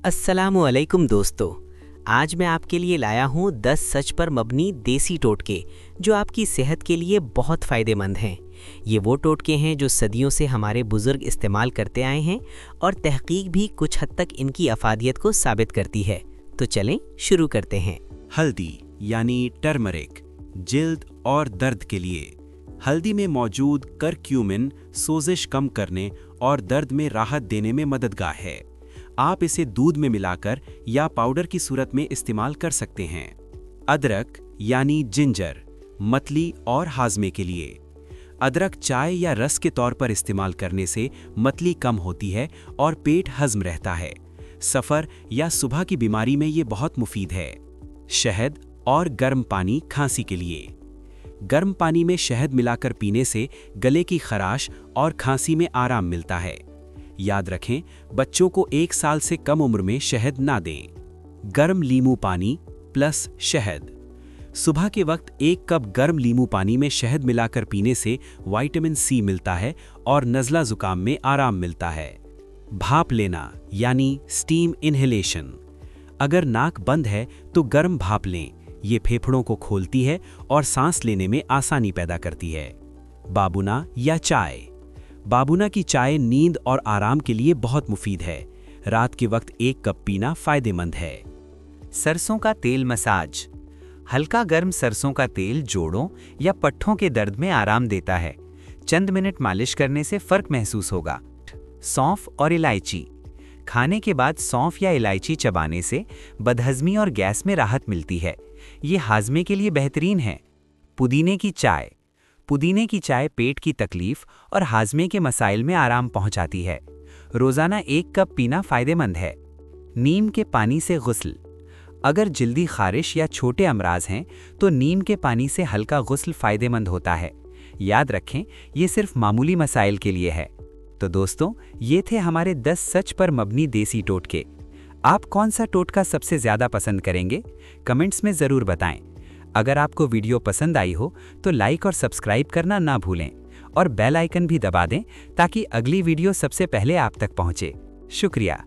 अस्सलामुअलैकुम दोस्तों। आज मैं आपके लिए लाया हूँ 10 सच पर मबनी देसी टोटके जो आपकी सेहत के लिए बहुत फ़ायदेमंद हैं। ये वो टोटके हैं जो सदियों से हमारे बुज़ुर्ग इस्तेमाल करते आए हैं और तहकीक भी कुछ हद तक इनकी अफादियत को साबित करती है। तो चलें शुरू करते हैं। हल्दी यानी टर्मरिक जिल्द और दर्द के लिए। हल्दी में मौजूद करक्यूमिन सोजिश कम करने और दर्द में राहत देने में मददगार है। आप इसे दूध में मिलाकर या पाउडर की सूरत में इस्तेमाल कर सकते हैं। अदरक यानी जिंजर मतली और हाजमे के लिए। अदरक चाय या रस के तौर पर इस्तेमाल करने से मतली कम होती है और पेट हजम रहता है। सफ़र या सुबह की बीमारी में ये बहुत मुफीद है। शहद और गर्म पानी खांसी के लिए। गर्म पानी में शहद मिलाकर पीने से गले की खराश और खांसी में आराम मिलता है। याद रखें, बच्चों को 1 साल से कम उम्र में शहद ना दें। गर्म लीमू पानी प्लस शहद। सुबह के वक्त 1 कप गर्म लीमू पानी में शहद मिलाकर पीने से विटामिन सी मिलता है और नज़ला जुकाम में आराम मिलता है। भाप लेना यानी स्टीम इन्हेलेशन। अगर नाक बंद है तो गर्म भाप लें। ये फेफड़ों को खोलती है और सांस लेने में आसानी पैदा करती है। बाबूना या चाय। बाबूना की चाय नींद और आराम के लिए बहुत मुफीद है। रात के वक्त 1 कप पीना फायदेमंद है। सरसों का तेल मसाज। हल्का गर्म सरसों का तेल जोड़ों या पट्ठों के दर्द में आराम देता है। चंद मिनट मालिश करने से फर्क महसूस होगा। सौंफ और इलायची। खाने के बाद सौंफ या इलायची चबाने से बदहजमी और गैस में राहत मिलती है। ये हाजमे के लिए बेहतरीन है। पुदीने की चाय। पुदीने की चाय पेट की तकलीफ और हाजमे के मसाइल में आराम पहुंचाती है। रोज़ाना 1 कप पीना फ़ायदेमंद है। नीम के पानी से गुस्ल। अगर जल्दी खारिश या छोटे अमराज हैं तो नीम के पानी से हल्का गुस्ल फ़ायदेमंद होता है। याद रखें, ये सिर्फ मामूली मसाइल के लिए है। तो दोस्तों, ये थे हमारे 10 सच पर मबनी देसी टोटके। आप कौन सा टोटका सबसे ज़्यादा पसंद करेंगे? कमेंट्स में ज़रूर बताएं। अगर आपको वीडियो पसंद आई हो तो लाइक और सब्सक्राइब करना ना भूलें और बेल आइकन भी दबा दें ताकि अगली वीडियो सबसे पहले आप तक पहुंचे। शुक्रिया।